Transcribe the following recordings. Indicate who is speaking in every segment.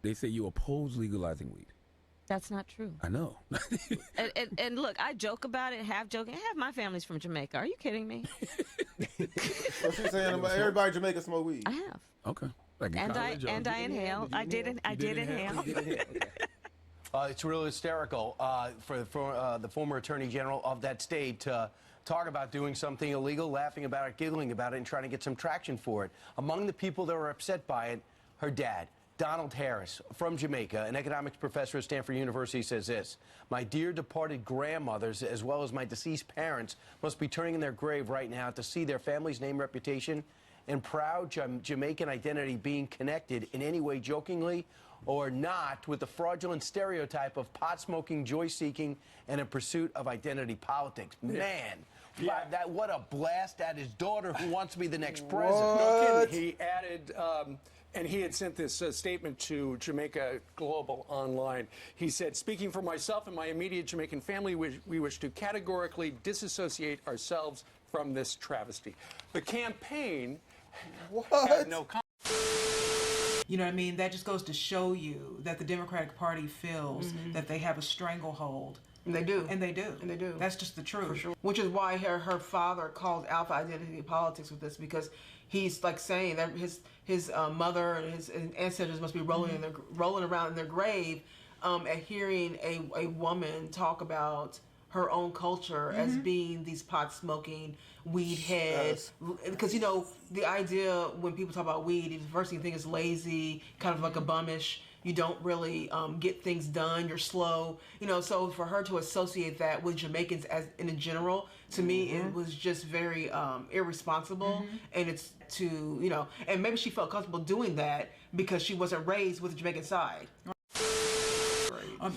Speaker 1: They say you oppose legalizing weed.
Speaker 2: That's not true.
Speaker 1: I know.
Speaker 2: And look, I joke about it, half joking. Half my family's from Jamaica. Are you kidding me?
Speaker 3: So she's saying everybody in Jamaica smoke weed.
Speaker 2: I have.
Speaker 1: Okay. Like
Speaker 2: And I inhale. I did inhale.
Speaker 4: It's really hysterical for the former attorney general of that state to talk about doing something illegal, laughing about it, giggling about it, and trying to get some traction for it. Among the people that were upset by it, her dad, Donald Harris, from Jamaica, an economics professor at Stanford University, says this: "My dear departed grandmothers, as well as my deceased parents, must be turning in their grave right now to see their family's name, reputation, and proud Jamaican identity being connected in any way, jokingly or not, with the fraudulent stereotype of pot-smoking, joy-seeking, and in pursuit of identity politics." Man, what a blast at his daughter who wants to be the next president.
Speaker 5: No kidding. He added, and he had sent this statement to Jamaica Global Online. He said, "Speaking for myself and my immediate Jamaican family, we wish to categorically disassociate ourselves from this travesty." The campaign had no comment.
Speaker 6: You know what I mean? That just goes to show you that the Democratic Party feels that they have a stranglehold.
Speaker 7: And they do.
Speaker 6: And they do.
Speaker 7: And they do.
Speaker 6: That's just the truth.
Speaker 7: For sure. Which is why her father called Alpha Identity Politics with this, because he's like saying that his mother and his ancestors must be rolling around in their grave at hearing a woman talk about her own culture as being these pot smoking weed heads, because you know the idea when people talk about weed, the first thing you think is lazy, kind of like a bummish. You don't really get things done. You're slow, you know. So for her to associate that with Jamaicans as in general, to me, it was just very irresponsible. And it's to, you know, and maybe she felt comfortable doing that because she wasn't raised with the Jamaican side.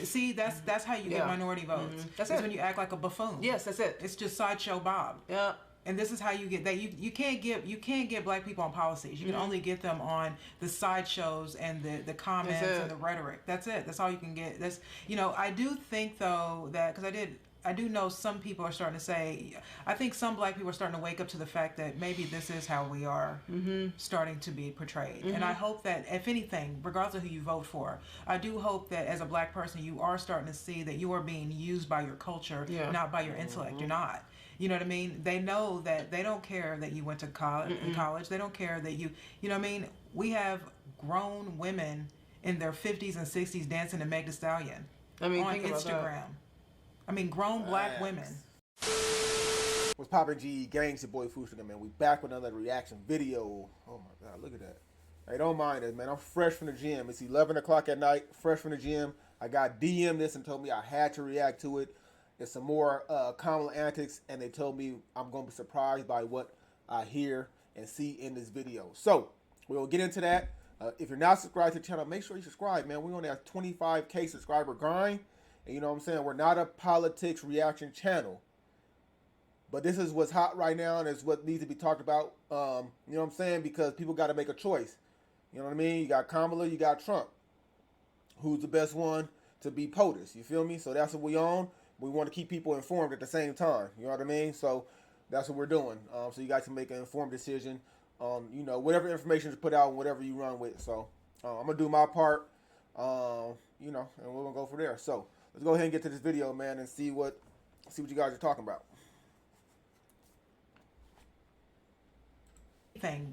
Speaker 6: See, that's how you get minority votes. That's when you act like a buffoon.
Speaker 7: Yes, that's it.
Speaker 6: It's just sideshow Bob.
Speaker 7: Yeah.
Speaker 6: And this is how you get that. You can't get black people on policies. You can only get them on the sideshows and the comments and the rhetoric. That's it. That's all you can get. That's, you know, I do think though that, because I do know some people are starting to say, I think some black people are starting to wake up to the fact that maybe this is how we are starting to be portrayed. And I hope that, if anything, regardless of who you vote for, I do hope that as a black person, you are starting to see that you are being used by your culture, not by your intellect. You're not. You know what I mean? They know that they don't care that you went to college. They don't care that you know what I mean? We have grown women in their 50s and 60s dancing to Meg Thee Stallion on Instagram. I mean, grown black women.
Speaker 3: What's poppin', G? Gangs, your boy Fushika, man. We back with another reaction video. Oh my God, look at that. Hey, don't mind it, man. I'm fresh from the gym. It's 11 o'clock at night, fresh from the gym. I got DM'd this and told me I had to react to it. It's some more Kamala antics, and they told me I'm going to be surprised by what I hear and see in this video. So, we'll get into that. If you're not subscribed to the channel, make sure you subscribe, man. We only have 25K subscriber grind. And you know what I'm saying? We're not a politics reaction channel. But this is what's hot right now, and it's what needs to be talked about. You know what I'm saying? Because people got to make a choice. You know what I mean? You got Kamala, you got Trump. Who's the best one to be POTUS? You feel me? So that's what we on. We want to keep people informed at the same time. You know what I mean? So that's what we're doing. So you guys can make an informed decision on, you know, whatever information is put out and whatever you run with. So I'm going to do my part, you know, and we're going to go from there. So let's go ahead and get to this video, man, and see what you guys are talking about.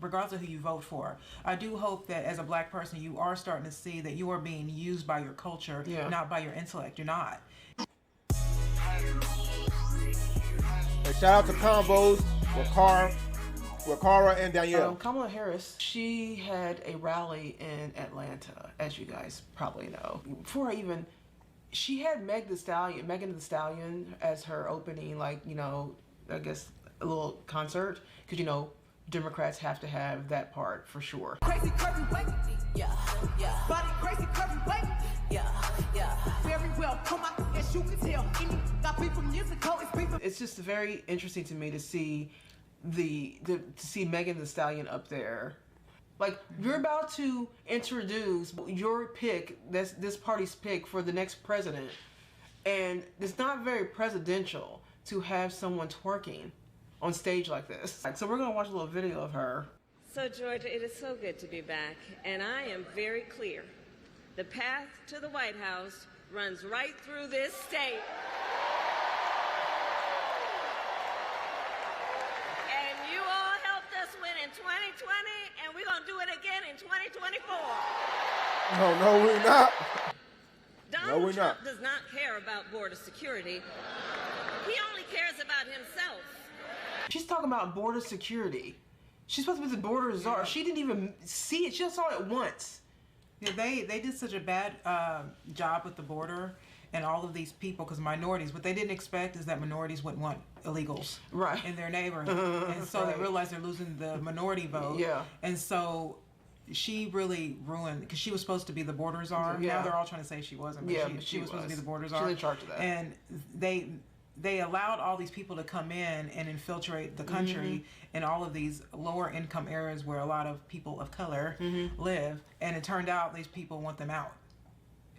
Speaker 6: Regardless of who you vote for, I do hope that as a black person, you are starting to see that you are being used by your culture, not by your intellect. You're not.
Speaker 3: Hey, shout out to Combos with Cara and Danielle.
Speaker 7: Kamala Harris, she had a rally in Atlanta, as you guys probably know. Before she had Megan Thee Stallion as her opening, like, you know, I guess a little concert, because, you know, Democrats have to have that part for sure.
Speaker 8: Crazy, crazy, wait. Yeah, yeah. Body crazy, crazy, wait. Yeah, yeah. Very well, come out, as you can tell. Got people musical, it's people.
Speaker 7: It's just very interesting to me to see to see Megan Thee Stallion up there. Like, you're about to introduce your pick, this party's pick for the next president, and it's not very presidential to have someone twerking on stage like this. So we're gonna watch a little video of her.
Speaker 2: So Georgia, it is so good to be back, and I am very clear The path to the White House runs right through this state. And you all helped us win in 2020, and we're going to do it again in 2024.
Speaker 3: No, we're not.
Speaker 2: Donald Trump does not care about border security. He only cares about himself.
Speaker 7: She's talking about border security. She's supposed to be the border czar. Yeah. She didn't even see it. She just saw it once.
Speaker 6: Yeah, they did such a bad job with the border and all of these people, because minorities, what they didn't expect is that minorities wouldn't want illegals in their neighborhood. And so they realized they're losing the minority vote.
Speaker 7: Yeah. And
Speaker 6: so she really ruined, because she was supposed to be the border czar.
Speaker 7: Yeah.
Speaker 6: Now they're all trying to say she wasn't, but she was supposed to be the border czar.
Speaker 7: She's in charge of that.
Speaker 6: And they allowed all these people to come in and infiltrate the country in all of these lower income areas where a lot of people of color live. And it turned out these people want them out.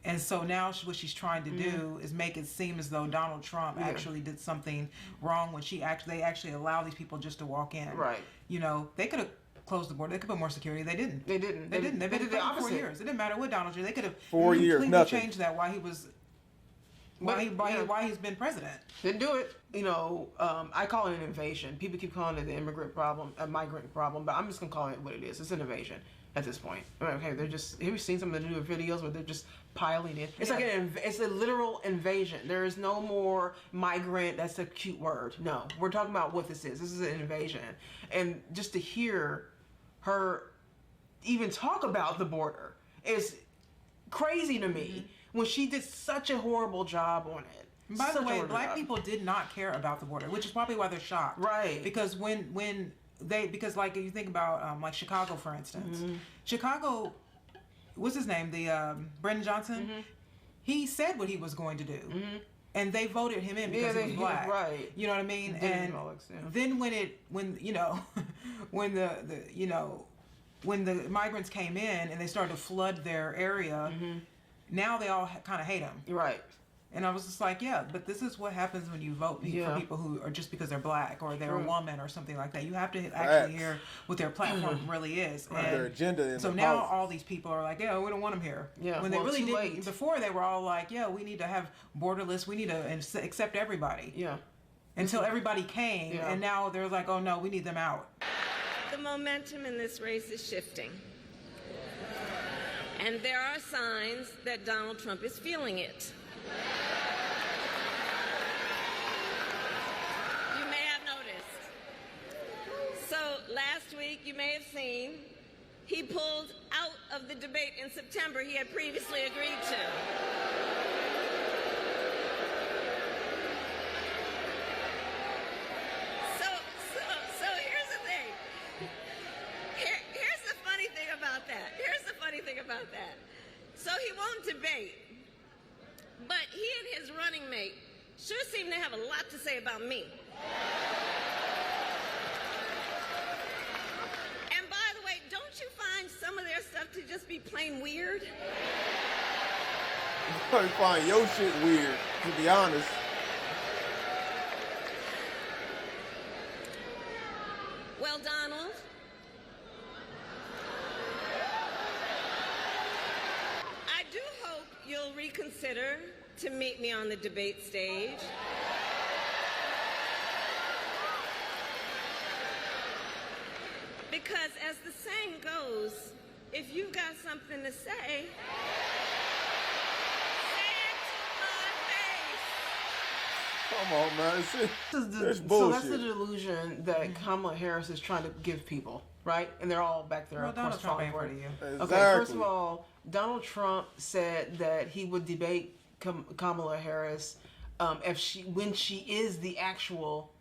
Speaker 6: And so now what she's trying to do is make it seem as though Donald Trump actually did something wrong when they actually allow these people just to walk in.
Speaker 7: Right.
Speaker 6: You know, they could have closed the border. They could put more security. They didn't.
Speaker 7: They didn't.
Speaker 6: They've been
Speaker 7: did the
Speaker 6: for 4
Speaker 7: opposite.
Speaker 6: years. It didn't matter what Donald did. They could have
Speaker 3: 4 years,
Speaker 6: completely
Speaker 3: nothing.
Speaker 6: changed that while he was why he's been president.
Speaker 7: Didn't do it. You know, I call it an invasion. People keep calling it the immigrant problem, a migrant problem, but I'm just gonna call it what it is. It's an invasion at this point. Okay, they're just. Have you seen some of the newer videos where they're just piling in? It's like it's a literal invasion. There is no more migrant. That's a cute word. No, we're talking about what this is. This is an invasion, and just to hear her even talk about the border is crazy to me. When she did such a horrible job on it.
Speaker 6: By the way, black people did not care about the border, which is probably why they're shocked.
Speaker 7: Right.
Speaker 6: Because because like if you think about like Chicago, for instance, Chicago, what's his name? The Brendan Johnson. He said what he was going to do, and they voted him in because he was black.
Speaker 7: Right.
Speaker 6: You know what I mean? And then when the migrants came in and they started to flood their area. Now they all kind of hate him.
Speaker 7: Right.
Speaker 6: And I was just like, yeah, but this is what happens when you vote for people who are just because they're black or they're a woman or something like that. You have to actually hear what their platform really is. And
Speaker 3: their agenda. And
Speaker 6: so now all these people are like, yeah, we don't want them here.
Speaker 7: Yeah.
Speaker 6: When they really didn't. Before they were all like, yeah, we need to have borderless. We need to accept everybody.
Speaker 7: Yeah.
Speaker 6: Until everybody came, and now they're like, oh no, we need them out.
Speaker 2: The momentum in this race is shifting. And there are signs that Donald Trump is feeling it. You may have noticed. So last week, you may have seen, he pulled out of the debate in September he had previously agreed to. So here's the thing. Here's the funny thing about that. So he won't debate, but he and his running mate sure seem to have a lot to say about me. And by the way, don't you find some of their stuff to just be plain weird?
Speaker 3: You probably find your shit weird, to be honest.
Speaker 2: Well, Donald, I do hope you'll reconsider to meet me on the debate stage. Because as the saying goes, if you've got something to say, say it to my face.
Speaker 3: Come on, man. That's
Speaker 7: So
Speaker 3: bullshit.
Speaker 7: that's the delusion that Kamala Harris is trying to give people, right? And they're all back there.
Speaker 6: Well,
Speaker 7: of course,
Speaker 6: Donald Trump
Speaker 7: falling
Speaker 6: ain't
Speaker 7: for
Speaker 6: for
Speaker 7: it.
Speaker 6: you.
Speaker 3: Exactly.
Speaker 7: Okay, first of all, Donald Trump said that he would debate Kamala Harris when she is the actual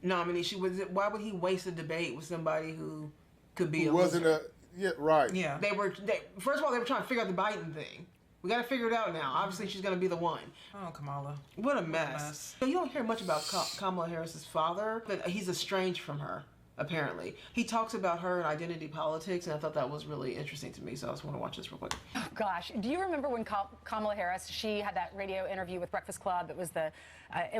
Speaker 7: nominee. Why would he waste a debate with somebody who could be
Speaker 3: Who
Speaker 7: a
Speaker 3: wasn't
Speaker 7: loser?
Speaker 3: right.
Speaker 6: Yeah.
Speaker 7: First of all, they were trying to figure out the Biden thing. We got to figure it out now. Obviously, she's going to be the one.
Speaker 6: Oh, Kamala.
Speaker 7: What a mess. You don't hear much about Kamala Harris's father, but he's estranged from her, apparently. He talks about her and identity politics, and I thought that was really interesting to me, so I just want to watch this real quick.
Speaker 9: Oh, gosh, do you remember when Kamala Harris, she had that radio interview with Breakfast Club? It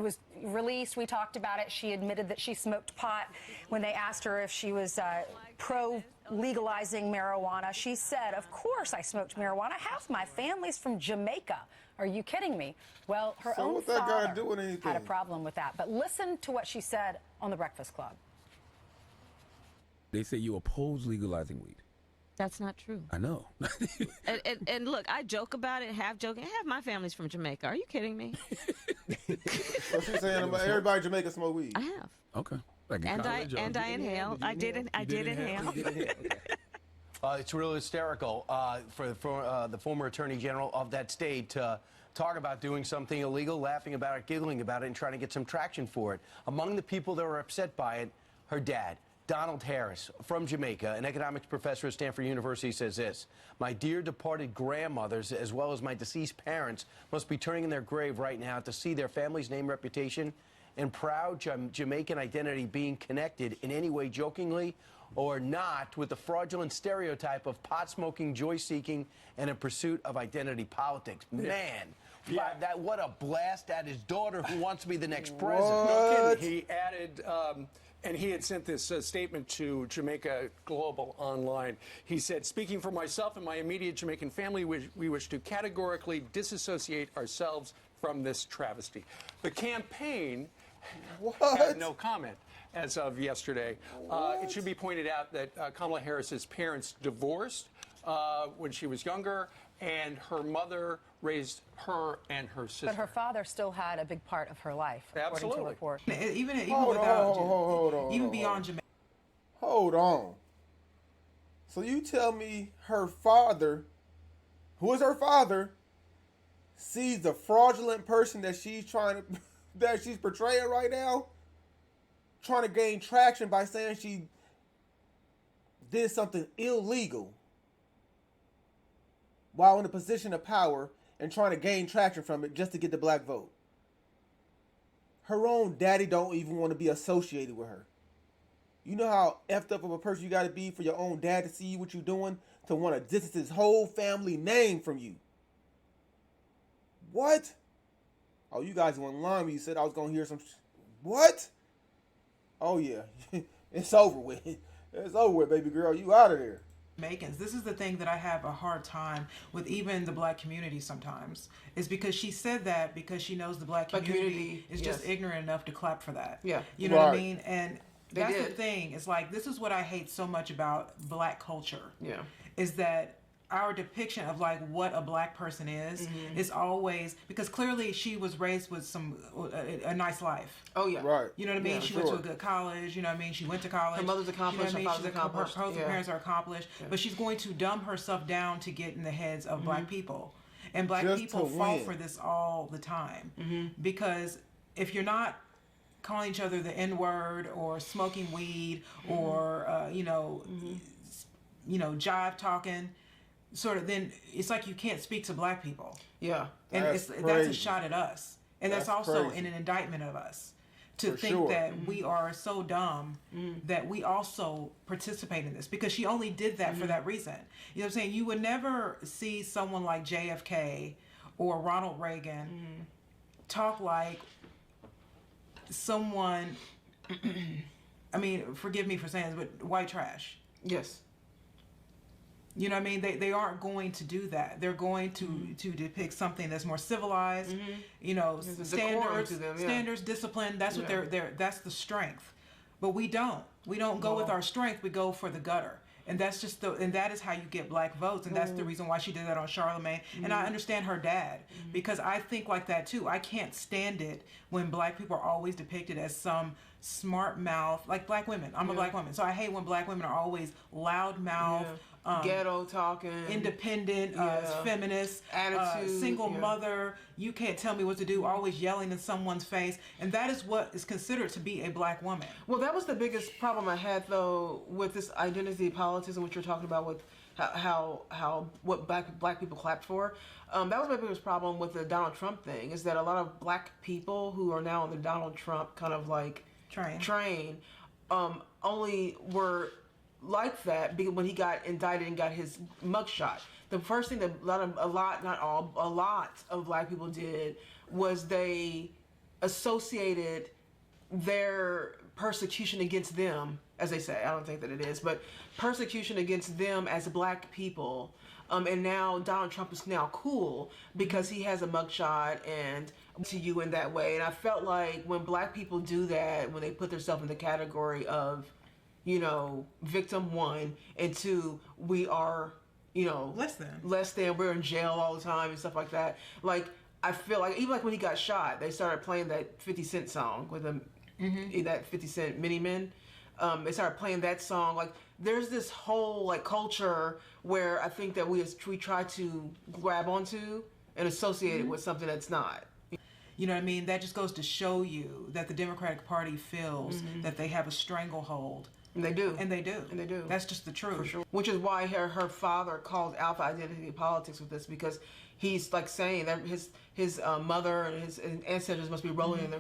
Speaker 9: was released. We talked about it. She admitted that she smoked pot when they asked her if she was pro legalizing marijuana. She said, of course I smoked marijuana. Half my family's from Jamaica. Are you kidding me? Well, her own
Speaker 3: what that gotta
Speaker 9: father
Speaker 3: do with anything?
Speaker 9: had a problem with that. But listen to what she said on The Breakfast Club.
Speaker 1: They say you oppose legalizing weed.
Speaker 10: That's not true.
Speaker 1: I know.
Speaker 10: And look, I joke about it, half joking. Half my family's from Jamaica. Are you kidding me?
Speaker 3: So she's saying everybody in Jamaica smoke weed.
Speaker 10: I have.
Speaker 1: Okay. Like in
Speaker 10: And
Speaker 1: college, or-
Speaker 10: I inhaled. I did inhale.
Speaker 4: It's really hysterical for the former attorney general of that state to talk about doing something illegal, laughing about it, giggling about it, and trying to get some traction for it. Among the people that were upset by it, her dad, Donald Harris, from Jamaica, an economics professor at Stanford University, says this: "My dear departed grandmothers, as well as my deceased parents, must be turning in their grave right now to see their family's name, reputation, and proud Jamaican identity being connected in any way, jokingly or not, with the fraudulent stereotype of pot-smoking, joy-seeking, and in pursuit of identity politics." Man, what a blast at his daughter who wants to be the next president.
Speaker 5: No kidding. He added, and he had sent this statement to Jamaica Global Online. He said, "Speaking for myself and my immediate Jamaican family, we wish to categorically disassociate ourselves from this travesty." The campaign had no comment as of yesterday. It should be pointed out that Kamala Harris's parents divorced when she was younger, and her mother raised her and her sister.
Speaker 9: But her father still had a big part of her life, according to
Speaker 5: Absolutely.
Speaker 9: report.
Speaker 6: Even
Speaker 3: Hold
Speaker 6: without,
Speaker 3: on,
Speaker 6: even beyond Jamaica.
Speaker 3: Hold on. So you tell me her father, who is her father, sees the fraudulent person that she's portraying right now, trying to gain traction by saying she did something illegal while in a position of power and trying to gain traction from it just to get the black vote. Her own daddy don't even want to be associated with her. You know how effed up of a person you got to be for your own dad to see what you're doing, to want to distance his whole family name from you. What? Oh, you guys went lying when you said I was going to hear some... What? Oh, yeah. It's over with. It's over with, baby girl. You out of there.
Speaker 6: Jamaicans. This is the thing that I have a hard time with, even the black community sometimes, is because she said that because she knows the black community is just ignorant enough to clap for that.
Speaker 7: Yeah.
Speaker 6: You know what I mean? And
Speaker 7: They
Speaker 6: that's
Speaker 7: did.
Speaker 6: the thing. It's like, this is what I hate so much about black culture.
Speaker 7: Yeah.
Speaker 6: Is that our depiction of like what a black person is always, because clearly she was raised with a nice life.
Speaker 7: Oh yeah.
Speaker 3: Right.
Speaker 6: You know what I mean?
Speaker 7: Yeah,
Speaker 6: she went to a good college. You know what I mean? She went to college.
Speaker 7: Her mother's accomplished.
Speaker 6: You know what I mean?
Speaker 7: Her father's accomplished.
Speaker 6: Her parents are accomplished.
Speaker 7: Yeah.
Speaker 6: But she's going to dumb herself down to get in the heads of black people. And black
Speaker 3: Just
Speaker 6: people
Speaker 3: to
Speaker 6: fall
Speaker 3: win.
Speaker 6: for this all the time. Because if you're not calling each other the N-word or smoking weed or, jive talking, sort of, then it's like you can't speak to black people.
Speaker 7: Yeah.
Speaker 6: And
Speaker 3: That's
Speaker 6: that's a
Speaker 3: crazy.
Speaker 6: shot at us. And that's
Speaker 3: That's
Speaker 6: also
Speaker 3: crazy.
Speaker 6: an indictment of us. To
Speaker 3: For
Speaker 6: think
Speaker 3: sure.
Speaker 6: that we are so dumb that we also participate in this. Because she only did that for that reason. You know what I'm saying? You would never see someone like JFK or Ronald Reagan talk like someone, I mean, forgive me for saying this, but white trash.
Speaker 7: Yes.
Speaker 6: You know what I mean? They aren't going to do that. They're going to depict something that's more civilized. You know,
Speaker 7: There's a decorum
Speaker 6: standards,
Speaker 7: to them, yeah.
Speaker 6: standards, discipline. That's what
Speaker 7: Yeah.
Speaker 6: they're. That's the strength. But we don't. We don't go with our strength. We go for the gutter. And that's just and that is how you get black votes. And that's the reason why she did that on Charlemagne. And I understand her dad because I think like that too. I can't stand it when black people are always depicted as some smart mouth, like black women. I'm a black woman, so I hate when black women are always loud mouth.
Speaker 7: Ghetto talking,
Speaker 6: Independent, feminist,
Speaker 7: Attitude,
Speaker 6: single mother. You can't tell me what to do. Always yelling in someone's face, and that is what is considered to be a black woman.
Speaker 7: Well, that was the biggest problem I had though with this identity politics and what you're talking about with how what black people clapped for. That was my biggest problem with the Donald Trump thing, is that a lot of black people who are now on the Donald Trump kind of like train only were like that because when he got indicted and got his mugshot. The first thing that a lot of black people did was they associated their persecution against them as they say. I don't think that it is, but persecution against them as black people. And now Donald Trump is now cool because he has a mugshot and to you in that way. And I felt like when black people do that, when they put themselves in the category of, you know, victim one, and two, we are, you know, less than, we're in jail all the time and stuff like that. Like, I feel like, even like when he got shot, they started playing that 50 Cent song with him, that 50 Cent Mini Men. They started playing that song. Like, there's this whole like culture where I think that we try to grab onto and associate it with something that's not.
Speaker 6: You know what I mean? That just goes to show you that the Democratic Party feels that they have a stranglehold.
Speaker 7: And they do.
Speaker 6: And they do.
Speaker 7: And they do.
Speaker 6: That's just the truth.
Speaker 7: For sure. Which is why her father called alpha identity politics with this, because he's like saying that his mother and his ancestors must be rolling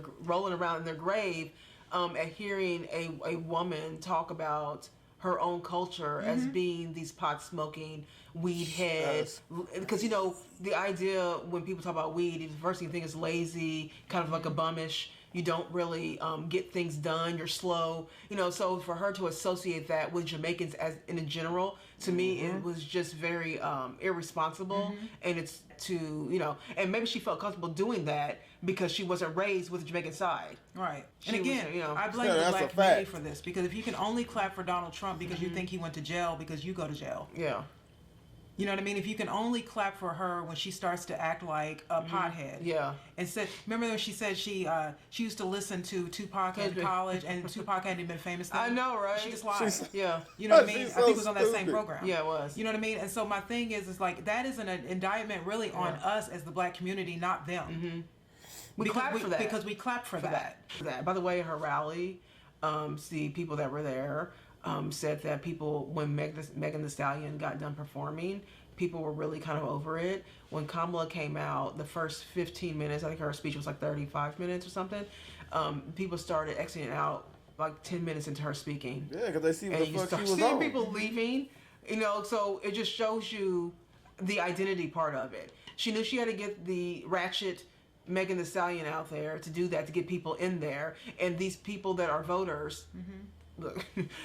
Speaker 7: around in their grave at hearing a woman talk about her own culture as being these pot smoking weed heads. Because you know the idea when people talk about weed, the first thing you think is lazy, kind of like a bummish. You don't really get things done. You're slow, you know. So for her to associate that with Jamaicans as in general, to me, it was just very irresponsible. And it's to, you know, and maybe she felt comfortable doing that because she wasn't raised with the Jamaican side.
Speaker 6: Right.
Speaker 7: She
Speaker 6: And again,
Speaker 7: was, you know,
Speaker 6: I blame the black community for this, because if you can only clap for Donald Trump because you think he went to jail because you go to jail.
Speaker 7: Yeah.
Speaker 6: You know what I mean? If you can only clap for her when she starts to act like a pothead.
Speaker 7: Yeah.
Speaker 6: And said, remember when she said she used to listen to Tupac in college and Tupac hadn't been famous then?
Speaker 7: I know, right?
Speaker 6: She just lied.
Speaker 7: Yeah.
Speaker 6: You know what I mean?
Speaker 3: She's
Speaker 6: I think it was
Speaker 3: so
Speaker 6: on that same
Speaker 3: stupid.
Speaker 6: program.
Speaker 7: Yeah, it was.
Speaker 6: You know what I mean? And so my thing is like, that is an indictment really on us as the black community, not them.
Speaker 7: We clapped for that.
Speaker 6: Because we clapped for that.
Speaker 7: By the way, her rally, the people that were there said that people, when Megan Thee Stallion got done performing, people were really kind of over it. When Kamala came out, the first 15 minutes, I think her speech was like 35 minutes or something, people started exiting out like 10 minutes into her speaking.
Speaker 3: Yeah, because they see what
Speaker 7: And
Speaker 3: the
Speaker 7: you
Speaker 3: fuck
Speaker 7: start
Speaker 3: she was
Speaker 7: seeing
Speaker 3: on.
Speaker 7: people leaving, you know, so it just shows you the identity part of it. She knew she had to get the ratchet Megan Thee Stallion out there to do that, to get people in there. And these people that are voters, look,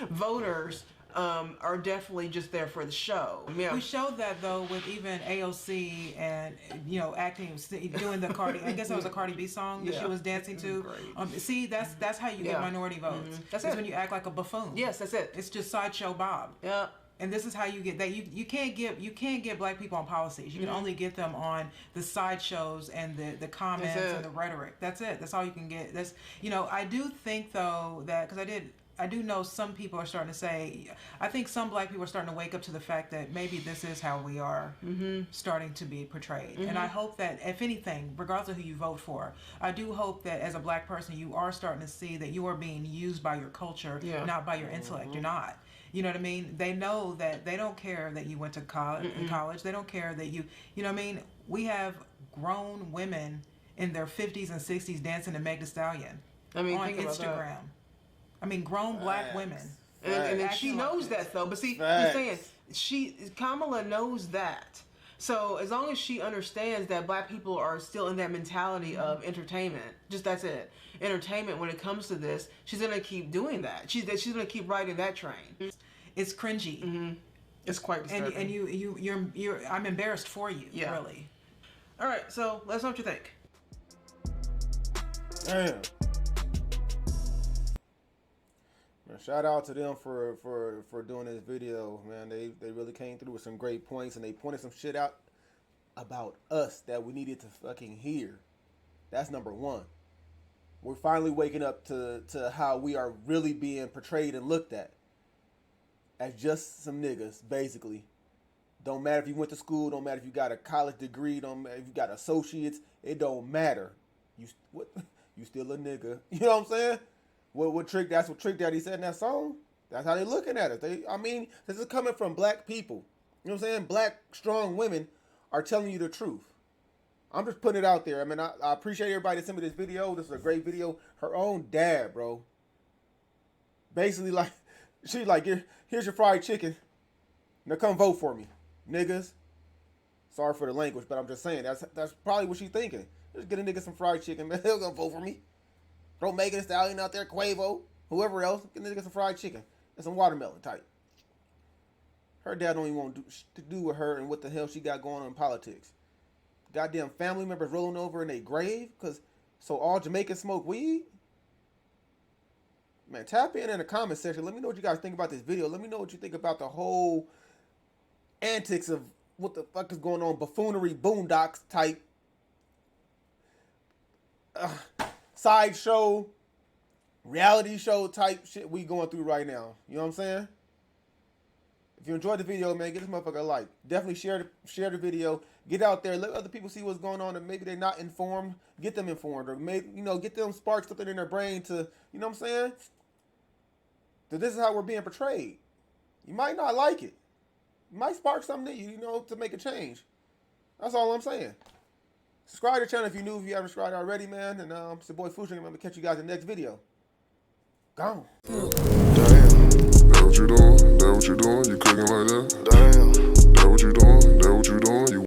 Speaker 7: voters, are definitely just there for the show. Yeah.
Speaker 6: We showed that though with even AOC and, you know, doing the Cardi. I guess that was a Cardi B song that she was dancing to. See, that's how you get minority votes.
Speaker 7: That's
Speaker 6: It's
Speaker 7: it.
Speaker 6: when you act like a buffoon.
Speaker 7: Yes, that's it.
Speaker 6: It's just sideshow Bob.
Speaker 7: Yeah.
Speaker 6: And this is how you get that. You can't get black people on policies. You can only get them on the sideshows and the comments and the rhetoric. That's it. That's all you can get. That's, you know, I do think though that, because I do know some people are starting to say, I think some black people are starting to wake up to the fact that maybe this is how we are starting to be portrayed. And I hope that, if anything, regardless of who you vote for, I do hope that as a black person, you are starting to see that you are being used by your culture, not by your intellect. You're not. You know what I mean? They know that they don't care that you went to college. They don't care that you know what I mean? We have grown women in their 50s and 60s dancing to Meg Thee Stallion on Instagram. I mean, grown black women.
Speaker 7: And she knows that though. But see, you're saying Kamala knows that. So as long as she understands that black people are still in that mentality of entertainment, just that's it. Entertainment when it comes to this, she's gonna keep doing that. She's gonna keep riding that train.
Speaker 6: It's cringy.
Speaker 7: It's quite disturbing.
Speaker 6: And you're I'm embarrassed for you, really.
Speaker 7: All right, so let us know what you think.
Speaker 3: Damn. Man, shout out to them for doing this video, man. They really came through with some great points, and they pointed some shit out about us that we needed to fucking hear. That's number one. We're finally waking up to how we are really being portrayed and looked at as just some niggas, basically. Don't matter if you went to school, don't matter if you got a college degree, don't matter if you got associates, it don't matter. You still a nigga. You know what I'm saying? That's what Trick Daddy said in that song. That's how they looking at us. I mean, this is coming from black people. You know what I'm saying? Black, strong women are telling you the truth. I'm just putting it out there. I mean, I appreciate everybody that sent me this video. This is a great video. Her own dad, bro. Basically, like, she's like, here's your fried chicken. Now come vote for me, niggas. Sorry for the language, but I'm just saying, that's probably what she's thinking. Just get a nigga some fried chicken, man. He'll go vote for me. Throw Megan Thee Stallion out there, Quavo, whoever else. Get a nigga some fried chicken. That's some watermelon type. Her dad don't even want to do with her and what the hell she got going on in politics. Goddamn family members rolling over in their grave so all Jamaicans smoke weed? Man, tap in the comment section. Let me know what you guys think about this video. Let me know what you think about the whole antics of what the fuck is going on, buffoonery, boondocks type sideshow, reality show type shit we going through right now. You know what I'm saying? If you enjoyed the video, man, give this motherfucker a like. Definitely share the video. Get out there, let other people see what's going on, and maybe they're not informed. Get them informed, or maybe get them spark something in their brain to, you know what I'm saying? That this is how we're being portrayed. You might not like it. It might spark something in you, to make a change. That's all I'm saying. Subscribe to the channel if you're new. If you haven't subscribed already, man. And it's your boy Fushing. I'm gonna catch you guys in the next video. Gone.
Speaker 11: Damn. That what you doing? That what you doing? You cooking like that? Damn. That what you doing? That what you doing? You